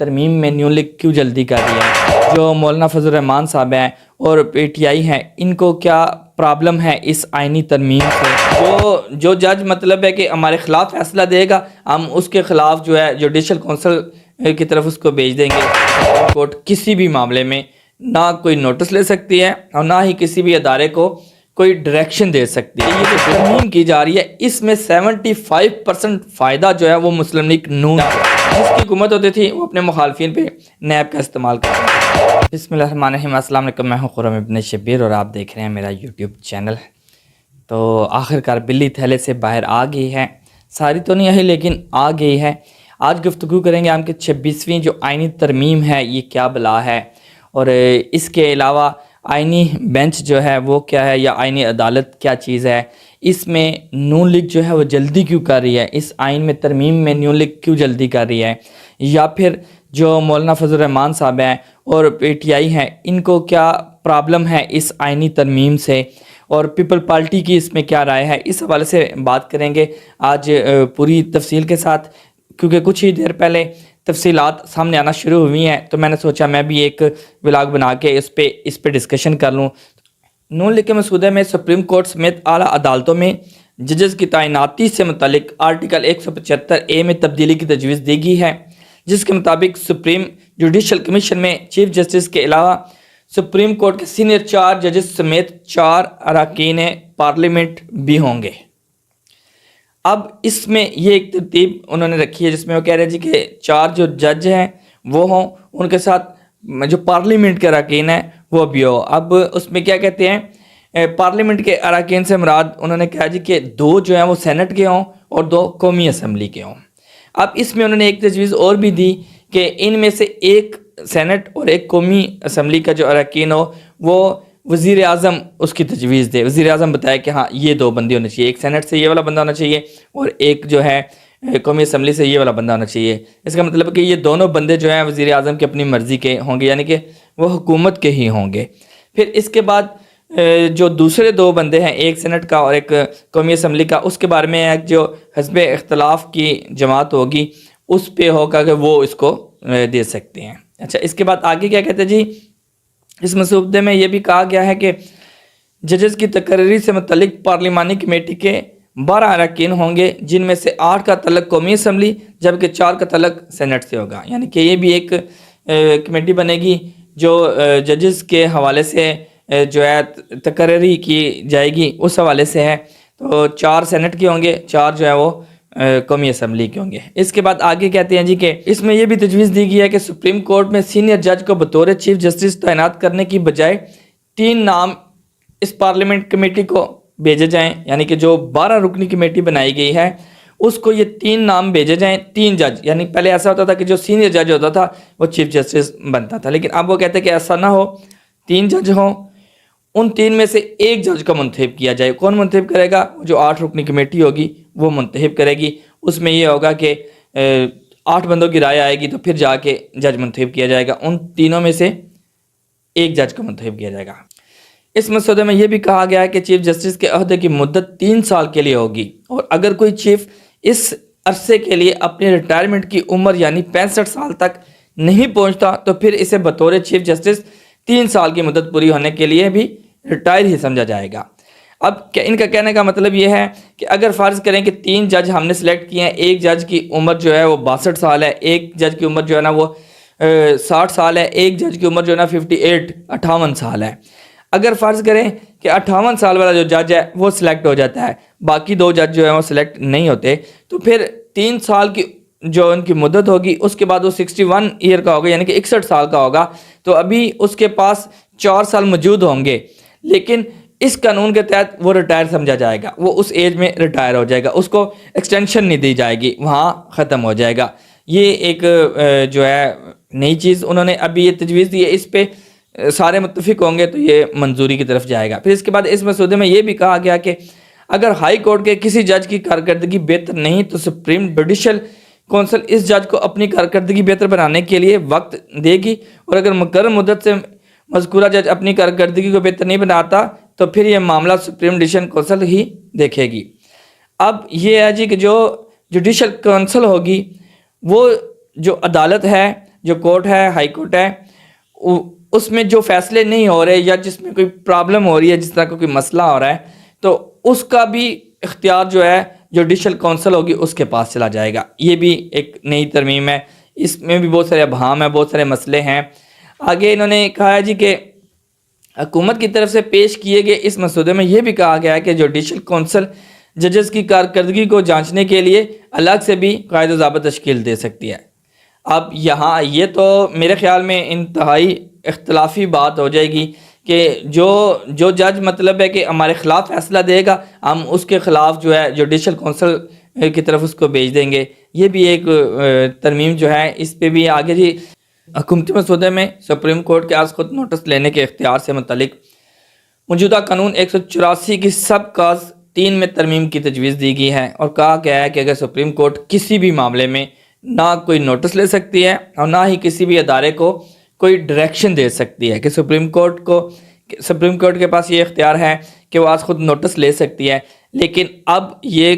ترمیم میں نون لیگ کیوں جلدی کر رہی ہے؟ جو مولانا فضل الرحمان صاحب ہیں اور پی ٹی آئی ہیں، ان کو کیا پرابلم ہے اس آئینی ترمیم سے؟ جو جج مطلب ہے کہ ہمارے خلاف فیصلہ دے گا، ہم اس کے خلاف جو ہے جوڈیشل کونسل کی طرف اس کو بھیج دیں گے۔ سپریم کورٹ کسی بھی معاملے میں نہ کوئی نوٹس لے سکتی ہے اور نہ ہی کسی بھی ادارے کو کوئی ڈائریکشن دے سکتی ہے۔ یہ جو ترمیم کی جا رہی ہے، اس میں 75% فائدہ جو ہے وہ مسلم لیگ نون جس کی حکومت ہوتی تھی، وہ اپنے مخالفین پہ نیب کا استعمال کرتے ہیں۔ بسم اللہ الرحمن الرحیم، السلام علیکم، میں ہوں خرم ابن شبیر اور آپ دیکھ رہے ہیں میرا یوٹیوب چینل۔ تو آخرکار بلی تھیلے سے باہر آ گئی ہے، ساری تو نہیں آئی لیکن آ گئی ہے۔ آج گفتگو کریں گے ہم کہ 26ویں جو آئینی ترمیم ہے یہ کیا بلا ہے، اور اس کے علاوہ آئینی بینچ جو ہے وہ کیا ہے، یا آئینی عدالت کیا چیز ہے، اس میں نون لیگ جو ہے وہ جلدی کیوں کر رہی ہے، اس آئین میں ترمیم میں نون لیگ کیوں جلدی کر رہی ہے، یا پھر جو مولانا فضل الرحمان صاحب ہیں اور پی ٹی آئی ہیں، ان کو کیا پرابلم ہے اس آئینی ترمیم سے، اور پیپل پارٹی کی اس میں کیا رائے ہے، اس حوالے سے بات کریں گے آج پوری تفصیل کے ساتھ، کیونکہ کچھ ہی دیر پہلے تفصیلات سامنے آنا شروع ہوئی ہیں، تو میں نے سوچا میں بھی ایک ولاگ بنا کے اس پہ ڈسکشن کر لوں۔ نون لیگ کے مسودے میں سپریم کورٹ سمیت اعلیٰ عدالتوں میں ججز کی تعیناتی سے متعلق آرٹیکل 175A میں تبدیلی کی تجویز دی گئی ہے، جس کے مطابق سپریم جوڈیشل کمیشن میں چیف جسٹس کے علاوہ سپریم کورٹ کے سینئر 4 ججز سمیت 4 اراکین پارلیمنٹ بھی ہوں گے۔ اب اس میں یہ ایک ترتیب انہوں نے رکھی ہے جس میں وہ کہہ رہے ہیں کہ 4 جو جج ہیں وہ ہوں، ان کے ساتھ جو پارلیمنٹ کے اراکین ہیں وہ بھی ہو۔ اب اس میں کیا کہتے ہیں، پارلیمنٹ کے اراکین سے مراد انہوں نے کہا کہ 2 جو ہیں وہ سینٹ کے ہوں اور 2 قومی اسمبلی کے ہوں۔ اب اس میں انہوں نے ایک تجویز اور بھی دی کہ ان میں سے ایک سینٹ اور ایک قومی اسمبلی کا جو اراکین ہو وہ وزیر اعظم اس کی تجویز دے۔ وزیر اعظم بتایا کہ ہاں یہ 2 بندے ہونے چاہیے، ایک سینٹ سے یہ والا بندہ ہونا چاہیے اور ایک جو ہے قومی اسمبلی سے یہ والا بندہ ہونا چاہیے۔ اس کا مطلب ہے کہ یہ دونوں بندے جو ہیں وزیر اعظم کی اپنی مرضی کے ہوں گے، یعنی کہ وہ حکومت کے ہی ہوں گے۔ پھر اس کے بعد جو دوسرے 2 بندے ہیں، ایک سینٹ کا اور ایک قومی اسمبلی کا، اس کے بارے میں جو حزب اختلاف کی جماعت ہوگی اس پہ ہوگا کہ وہ اس کو دے سکتے ہیں۔ اچھا، اس کے بعد آگے کیا کہتے ہیں جی، اس مسودے میں یہ بھی کہا گیا ہے کہ ججز کی تقرری سے متعلق پارلیمانی کمیٹی کے 12 اراکین ہوں گے، جن میں سے 8 کا تعلق قومی اسمبلی جبکہ 4 کا تعلق سینٹ سے ہوگا۔ یعنی کہ یہ بھی ایک کمیٹی بنے گی جو ججز کے حوالے سے جو ہے تقرری کی جائے گی، اس حوالے سے ہے۔ تو 4 سینٹ کے ہوں گے، 4 جو ہے وہ قومی اسمبلی کے ہوں گے۔ اس کے بعد آگے کہتے ہیں جی کہ اس میں یہ بھی تجویز دی گئی ہے کہ سپریم کورٹ میں سینئر جج کو بطور چیف جسٹس تعینات کرنے کی بجائے 3 نام اس پارلیمنٹ کمیٹی کو بھیجے جائیں، یعنی کہ جو 12 رکنی کمیٹی بنائی گئی ہے اس کو یہ 3 نام بھیجے جائیں، 3 جج۔ یعنی پہلے ایسا ہوتا تھا کہ جو سینئر جج ہوتا تھا وہ چیف جسٹس بنتا تھا، لیکن اب وہ کہتے ہیں کہ ایسا نہ ہو، 3 جج ہوں، ان 3 میں سے ایک جج کا منتخب کیا جائے۔ کون منتخب کرے گا؟ جو 8 رکنی کمیٹی ہوگی وہ منتخب کرے گی۔ اس میں یہ ہوگا کہ 8 بندوں کی رائے آئے گی تو پھر جا کے جج منتخب کیا جائے گا، ان تینوں میں سے ایک جج کو منتخب کیا جائے گا۔ اس مسودے میں یہ بھی کہا گیا ہے کہ چیف جسٹس کے عہدے کی مدت 3 سال کے لیے ہوگی، اور اگر کوئی چیف اس عرصے کے لیے اپنی ریٹائرمنٹ کی عمر یعنی 65 سال تک نہیں پہنچتا تو پھر اسے بطور چیف جسٹس 3 سال کی مدت پوری ہونے کے لیے بھی ریٹائر ہی سمجھا جائے گا۔ اب ان کا کہنے کا مطلب یہ ہے کہ اگر فرض کریں کہ 3 جج ہم نے سلیکٹ کیے ہیں، ایک جج کی عمر جو ہے وہ 62 سال ہے، ایک جج کی عمر جو ہے نا وہ 60 سال ہے، ایک جج کی عمر جو ہے نا 58 سال ہے۔ اگر فرض کریں کہ 58 سال والا جو جج ہے وہ سلیکٹ ہو جاتا ہے، باقی 2 جج جو ہیں وہ سلیکٹ نہیں ہوتے، تو پھر 3 سال کی جو ان کی مدت ہوگی اس کے بعد وہ 61 ایئر کا ہوگا، یعنی کہ 61 سال کا ہوگا، تو ابھی اس کے پاس 4 سال موجود ہوں گے، لیکن اس قانون کے تحت وہ ریٹائر سمجھا جائے گا، وہ اس ایج میں ریٹائر ہو جائے گا، اس کو ایکسٹینشن نہیں دی جائے گی، وہاں ختم ہو جائے گا۔ یہ ایک جو ہے نئی چیز انہوں نے ابھی یہ تجویز دی ہے، اس پہ سارے متفق ہوں گے تو یہ منظوری کی طرف جائے گا۔ پھر اس کے بعد اس مسودے میں یہ بھی کہا گیا کہ اگر ہائی کورٹ کے کسی جج کی کارکردگی بہتر نہیں تو سپریم جوڈیشل کونسل اس جج کو اپنی کارکردگی بہتر بنانے کے لیے وقت دے گی، اور اگر مقرر مدت سے مذکورہ جج اپنی کارکردگی کو بہتر نہیں بناتا تو پھر یہ معاملہ سپریم جوڈیشل کونسل ہی دیکھے گی۔ اب یہ ہے جی کہ جو جوڈیشل کونسل ہوگی وہ جو عدالت ہے جو کورٹ ہے، ہائی کورٹ ہے، اس میں جو فیصلے نہیں ہو رہے یا جس میں کوئی پرابلم ہو رہی ہے، جس طرح کا کوئی مسئلہ ہو رہا ہے، تو اس کا بھی اختیار جو ہے جوڈیشل کونسل ہوگی اس کے پاس چلا جائے گا۔ یہ بھی ایک نئی ترمیم ہے، اس میں بھی بہت سارے ابہام ہیں، بہت سارے مسئلے ہیں۔ آگے انہوں نے کہا ہے جی کہ حکومت کی طرف سے پیش کیے گئے اس مسودے میں یہ بھی کہا گیا ہے کہ جوڈیشل کونسل ججز کی کارکردگی کو جانچنے کے لیے الگ سے بھی قاعدہ و ضابط تشکیل دے سکتی ہے۔ اب یہاں یہ تو میرے خیال میں انتہائی اختلافی بات ہو جائے گی کہ جو جج مطلب ہے کہ ہمارے خلاف فیصلہ دے گا، ہم اس کے خلاف جو ہے جوڈیشل کونسل کی طرف اس کو بھیج دیں گے۔ یہ بھی ایک ترمیم جو ہے، اس پہ بھی آگے جی حکومتی مسودے میں سپریم کورٹ کے از خود نوٹس لینے کے اختیار سے متعلق موجودہ قانون 184 کی سب کاز 3 میں ترمیم کی تجویز دی گئی ہے، اور کہا گیا ہے کہ اگر سپریم کورٹ کسی بھی معاملے میں نہ کوئی نوٹس لے سکتی ہے اور نہ ہی کسی بھی ادارے کو کوئی ڈائریکشن دے سکتی ہے، کہ سپریم کورٹ کے پاس یہ اختیار ہے کہ وہ آج خود نوٹس لے سکتی ہے، لیکن اب یہ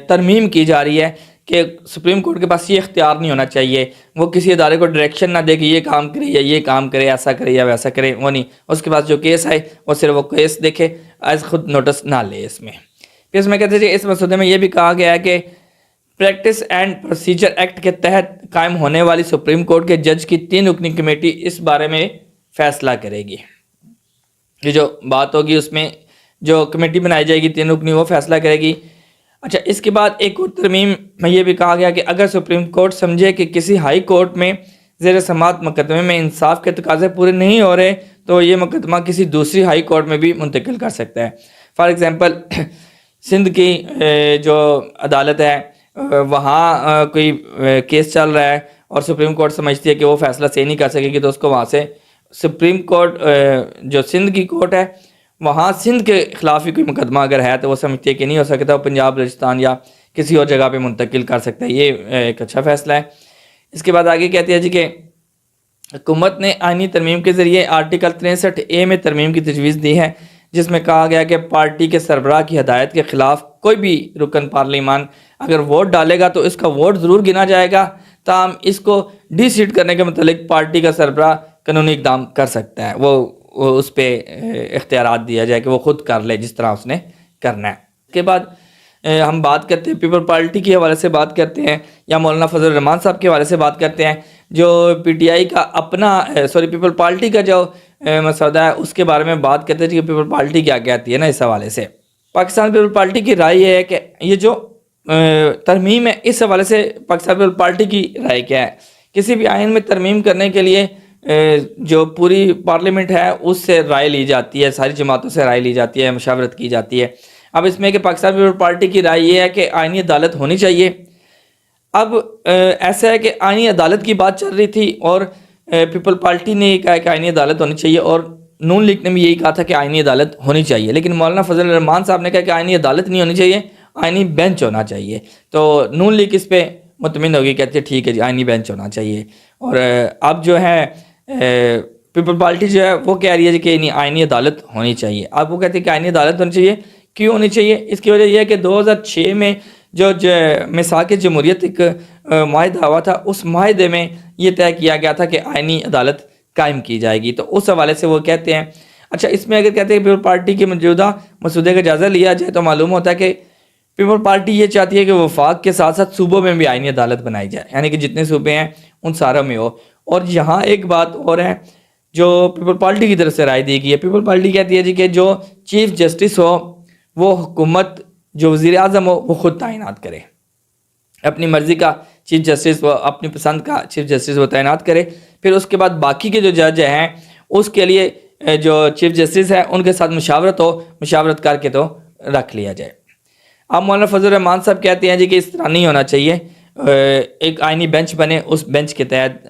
ترمیم کی جا رہی ہے کہ سپریم کورٹ کے پاس یہ اختیار نہیں ہونا چاہیے، وہ کسی ادارے کو ڈائریکشن نہ دے کہ یہ کام کرے یا یہ کام کرے، ایسا کرے یا ویسا کرے، وہ نہیں، اس کے پاس جو کیس ہے وہ صرف وہ کیس دیکھے، ایز خود نوٹس نہ لے اس میں۔ پھر اس میں کہتے ہیں اس مسودے میں یہ بھی کہا گیا ہے کہ پریکٹس اینڈ پروسیجر ایکٹ کے تحت قائم ہونے والی سپریم کورٹ کے جج کی 3 رکنی کمیٹی اس بارے میں فیصلہ کرے گی۔ یہ جو بات ہوگی اس میں جو کمیٹی بنائی جائے گی 3 رکنی، وہ فیصلہ کرے گی۔ اچھا، اس کے بعد ایک اور ترمیم میں یہ بھی کہا گیا کہ اگر سپریم کورٹ سمجھے کہ کسی ہائی کورٹ میں زیر سماعت مقدمے میں انصاف کے تقاضے پورے نہیں ہو رہے تو یہ مقدمہ کسی دوسری ہائی کورٹ میں بھی منتقل کر سکتا ہے۔ فار ایگزامپل سندھ کی جو عدالت ہے وہاں کوئی کیس چل رہا ہے اور سپریم کورٹ سمجھتی ہے کہ وہ فیصلہ صحیح نہیں کر سکے گی، تو اس کو وہاں سے سپریم کورٹ جو سندھ کی کورٹ ہے وہاں سندھ کے خلاف ہی کوئی مقدمہ اگر ہے تو وہ سمجھتی ہے کہ نہیں ہو سکتا، وہ پنجاب، راجستھان یا کسی اور جگہ پہ منتقل کر سکتا ہے۔ یہ ایک اچھا فیصلہ ہے۔ اس کے بعد آگے کہتے ہیں جی کہ حکومت نے آئینی ترمیم کے ذریعے آرٹیکل 63A میں ترمیم کی تجویز دی ہے، جس میں کہا گیا کہ پارٹی کے سربراہ کی ہدایت کے خلاف کوئی بھی رکن پارلیمان اگر ووٹ ڈالے گا تو اس کا ووٹ ضرور گنا جائے گا، تاہم اس کو ڈی سیٹ کرنے کے متعلق پارٹی کا سربراہ قانونی اقدام کر سکتا ہے، وہ اس پہ اختیارات دیا جائے کہ وہ خود کر لے جس طرح اس نے کرنا ہے۔ اس کے بعد ہم بات کرتے ہیں پیپل پارٹی کے حوالے سے بات کرتے ہیں، یا مولانا فضل الرحمان صاحب کے حوالے سے بات کرتے ہیں، جو پی ٹی آئی کا اپنا پیپل پارٹی کا جو مسودہ ہے اس کے بارے میں بات کرتے ہیں کہ پیپل پارٹی کیا کہتی ہے نا۔ اس حوالے سے پاکستان پیپل پارٹی کی رائے یہ ہے کہ یہ جو ترمیم ہے اس حوالے سے پاکستان پیپل پارٹی کی رائے کیا ہے؟ کسی بھی آئین میں ترمیم کرنے کے لیے جو پوری پارلیمنٹ ہے اس سے رائے لی جاتی ہے، ساری جماعتوں سے رائے لی جاتی ہے، مشاورت کی جاتی ہے۔ اب اس میں کہ پاکستان پیپل پارٹی کی رائے یہ ہے کہ آئینی عدالت ہونی چاہیے۔ اب ایسا ہے کہ آئینی عدالت کی بات چل رہی تھی اور پیپل پارٹی نے یہ کہا کہ آئینی عدالت ہونی چاہیے، اور نون لیگ نے بھی یہی کہا تھا کہ آئینی عدالت ہونی چاہیے، لیکن مولانا فضل الرحمان صاحب نے کہا کہ آئینی عدالت نہیں ہونی چاہیے، آئینی بینچ ہونا چاہیے۔ تو نون لیگ اس پہ مطمئن ہوگی، کہتے ہیں ٹھیک ہے جی آئینی بینچ ہونا چاہیے۔ اور اب جو ہے پیپل پارٹی جو ہے وہ کہہ رہی ہے کہ نہیں آئینی عدالت ہونی چاہیے۔ اب وہ کہتے ہیں کہ آئینی عدالت ہونی چاہیے، کیوں ہونی چاہیے؟ اس کی وجہ یہ ہے کہ 2006 میں جو میثاق جمہوریت ایک معاہدہ ہوا تھا، اس معاہدے میں یہ طے کیا گیا تھا کہ آئینی عدالت قائم کی جائے گی، تو اس حوالے سے وہ کہتے ہیں۔ اچھا، اس میں اگر کہتے ہیں پیپل پارٹی کے موجودہ مسودے کا جائزہ لیا جائے تو معلوم ہوتا ہے کہ پیپل پارٹی یہ چاہتی ہے کہ وفاق کے ساتھ ساتھ صوبوں میں بھی آئینی عدالت بنائی جائے، یعنی کہ جتنے صوبے ہیں ان ساروں میں ہو۔ اور یہاں ایک بات اور ہے جو پیپل پارٹی کی طرف سے رائے دی گئی ہے۔ پیپل پارٹی کہتی ہے جی کہ جو چیف جسٹس ہو وہ حکومت، جو وزیر اعظم ہو وہ خود تعینات کرے، اپنی مرضی کا چیف جسٹس، وہ اپنی پسند کا چیف جسٹس وہ تعینات کرے۔ پھر اس کے بعد باقی کے جو جج ہیں اس کے لیے جو چیف جسٹس ہیں ان کے ساتھ مشاورت کر کے تو رکھ لیا جائے۔ اب مولانا فضل الرحمان صاحب کہتے ہیں جی کہ اس طرح نہیں ہونا چاہیے، ایک آئینی بینچ بنے، اس بینچ کے تحت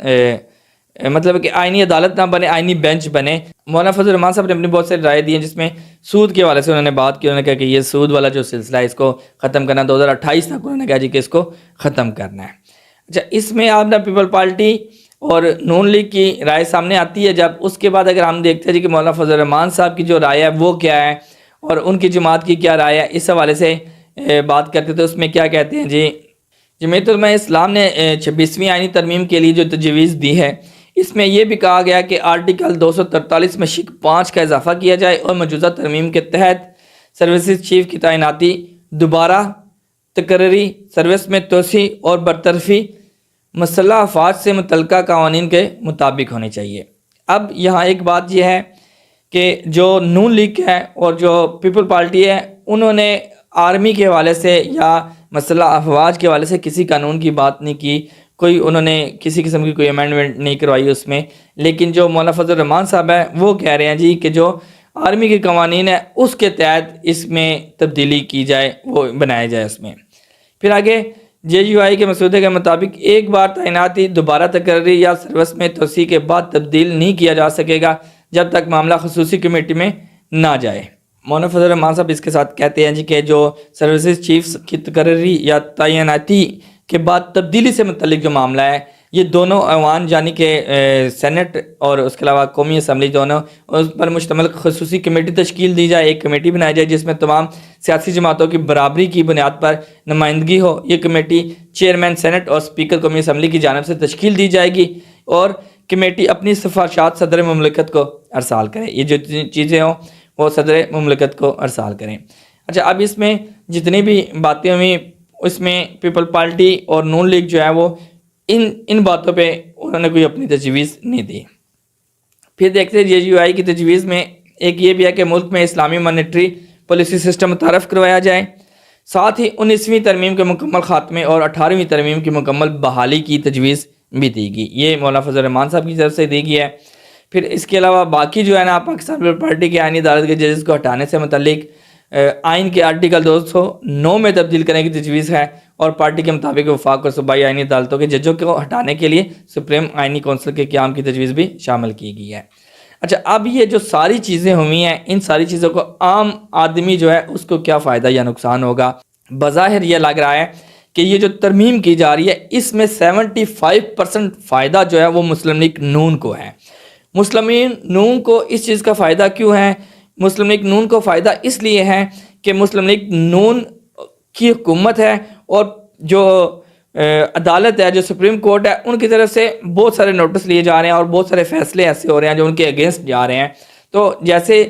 مطلب کہ آئینی عدالت نہ بنے، آئینی بینچ بنے۔ مولانا فضل الرحمان صاحب نے اپنی بہت ساری رائے دی ہیں، جس میں سود کے حوالے سے انہوں نے بات کی۔ انہوں نے کہا کہ یہ سود والا جو سلسلہ ہے اس کو ختم کرنا، 2028 تک انہوں نے کہا جی کہ اس کو ختم کرنا ہے۔ اچھا، اس میں آپ نا پیپل پارٹی اور نون لیگ کی رائے سامنے آتی ہے جب، اس کے بعد اگر ہم دیکھتے ہیں جی کہ مولانا فضل الرحمان صاحب کی جو رائے ہے وہ کیا ہے اور ان کی جماعت کی کیا رائے ہے، اس حوالے سے بات کرتے تو اس میں کیا کہتے ہیں جی جمعیت علماء اسلام نے 26ویں آئینی ترمیم کے لیے جو تجویز دی ہے، اس میں یہ بھی کہا گیا کہ آرٹیکل 243 میں شق 5 کا اضافہ کیا جائے اور موجودہ ترمیم کے تحت سروسز چیف کی تعیناتی دوبارہ تقرری سروس میں توسیع اور برطرفی مسلح افواج سے متعلقہ قوانین کے مطابق ہونی چاہیے۔ اب یہاں ایک بات یہ ہے کہ جو نون لیگ ہے اور جو پیپل پارٹی ہے، انہوں نے آرمی کے حوالے سے یا مسلح افواج کے حوالے سے کسی قانون کی بات نہیں کی، کوئی انہوں نے کسی قسم کی کوئی امینڈمنٹ نہیں کروائی اس میں، لیکن جو مولانا فضل الرحمان صاحب ہیں وہ کہہ رہے ہیں جی کہ جو آرمی کے قوانین ہے اس کے تحت اس میں تبدیلی کی جائے، وہ بنایا جائے اس میں۔ پھر آگے جے یو آئی کے مسودے کے مطابق ایک بار تعیناتی دوبارہ تقرری یا سروس میں توسیع کے بعد تبدیل نہیں کیا جا سکے گا جب تک معاملہ خصوصی کمیٹی میں نہ جائے۔ مولانا فضل الرحمان صاحب اس کے ساتھ کہتے ہیں جی کہ جو سروسز چیفز کی تقرری یا تعیناتی کے بعد تبدیلی سے متعلق جو معاملہ ہے، یہ دونوں ایوان یعنی کہ سینٹ اور اس کے علاوہ قومی اسمبلی دونوں اس پر مشتمل خصوصی کمیٹی تشکیل دی جائے، ایک کمیٹی بنائی جائے جس میں تمام سیاسی جماعتوں کی برابری کی بنیاد پر نمائندگی ہو۔ یہ کمیٹی چیئرمین سینٹ اور سپیکر قومی اسمبلی کی جانب سے تشکیل دی جائے گی اور کمیٹی اپنی سفارشات صدر مملکت کو ارسال کرے۔ یہ جو چیزیں ہوں وہ صدر مملکت کو ارسال کریں۔ اچھا، اب اس میں جتنی بھی باتیں ہوئیں اس میں پیپل پارٹی اور نون لیگ جو ہے وہ ان باتوں پہ انہوں نے کوئی اپنی تجویز نہیں دی۔ پھر دیکھتے ہیں جے یو آئی کی تجویز میں ایک یہ بھی ہے کہ ملک میں اسلامی مانیٹری پالیسی سسٹم متعارف کروایا جائے، ساتھ ہی 19ویں ترمیم کے مکمل خاتمے اور 18ویں ترمیم کی مکمل بحالی کی تجویز بھی دی گئی۔ یہ مولانا فضل الرحمان صاحب کی طرف سے دی گئی ہے۔ پھر اس کے علاوہ باقی جو ہے نا پاکستان پیپل پارٹی کے آئینی عدالت کے ججز کو ہٹانے سے متعلق آئین کے آرٹیکل 209 میں تبدیل کرنے کی تجویز ہے اور پارٹی کے مطابق وفاق اور صوبائی آئینی عدالتوں کے ججوں کو ہٹانے کے لیے سپریم آئینی کونسل کے قیام کی تجویز بھی شامل کی گئی ہے۔ اچھا، اب یہ جو ساری چیزیں ہوئی ہیں، ان ساری چیزوں کو عام آدمی جو ہے اس کو کیا فائدہ یا نقصان ہوگا؟ بظاہر یہ لگ رہا ہے کہ یہ جو ترمیم کی جا رہی ہے اس میں 75% فائدہ جو ہے وہ مسلم لیگ نون کو ہے۔ مسلم لیگ نون کو اس چیز کا فائدہ کیوں ہے؟ مسلم لیگ نون کو فائدہ اس لیے ہے کہ مسلم لیگ نون کی حکومت ہے اور جو عدالت ہے، جو سپریم کورٹ ہے، ان کی طرف سے بہت سارے نوٹس لیے جا رہے ہیں اور بہت سارے فیصلے ایسے ہو رہے ہیں جو ان کے اگینسٹ جا رہے ہیں۔ تو جیسے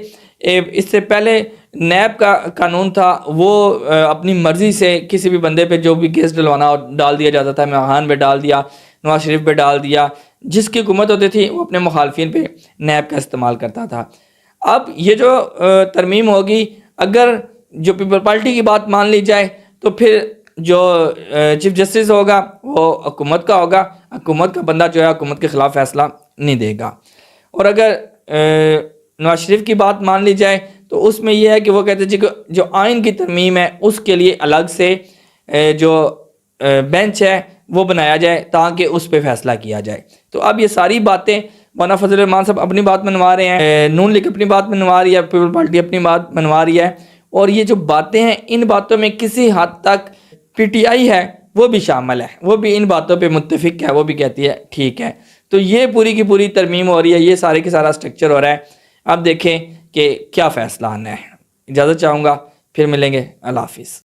اس سے پہلے نیب کا قانون تھا، وہ اپنی مرضی سے کسی بھی بندے پہ جو بھی کیس ڈلوانا ڈال دیا جاتا تھا، عمران خان پہ ڈال دیا، نواز شریف پہ ڈال دیا، جس کی حکومت ہوتی تھی وہ اپنے مخالفین پہ نیب کا استعمال کرتا تھا۔ اب یہ جو ترمیم ہوگی، اگر جو پیپل پارٹی کی بات مان لی جائے تو پھر جو چیف جسٹس ہوگا وہ حکومت کا ہوگا، حکومت کا بندہ جو ہے حکومت کے خلاف فیصلہ نہیں دے گا۔ اور اگر نواز شریف کی بات مان لی جائے تو اس میں یہ ہے کہ وہ کہتے ہیں کہ جو آئین کی ترمیم ہے اس کے لیے الگ سے جو بینچ ہے وہ بنایا جائے تاکہ اس پہ فیصلہ کیا جائے۔ تو اب یہ ساری باتیں مولانا فضل الرحمان صاحب اپنی بات منوا رہے ہیں، نون لیگ اپنی بات منوا رہی ہے، پیپل پارٹی اپنی بات منوا رہی ہے، اور یہ جو باتیں ہیں ان باتوں میں کسی حد تک پی ٹی آئی ہے وہ بھی شامل ہے، وہ بھی ان باتوں پہ متفق ہے، وہ بھی کہتی ہے ٹھیک ہے۔ تو یہ پوری کی پوری ترمیم ہو رہی ہے، یہ سارے کی سارا سٹرکچر ہو رہا ہے۔ اب دیکھیں کہ کیا فیصلہ آنا ہے۔ اجازت چاہوں گا، پھر ملیں گے، اللہ حافظ۔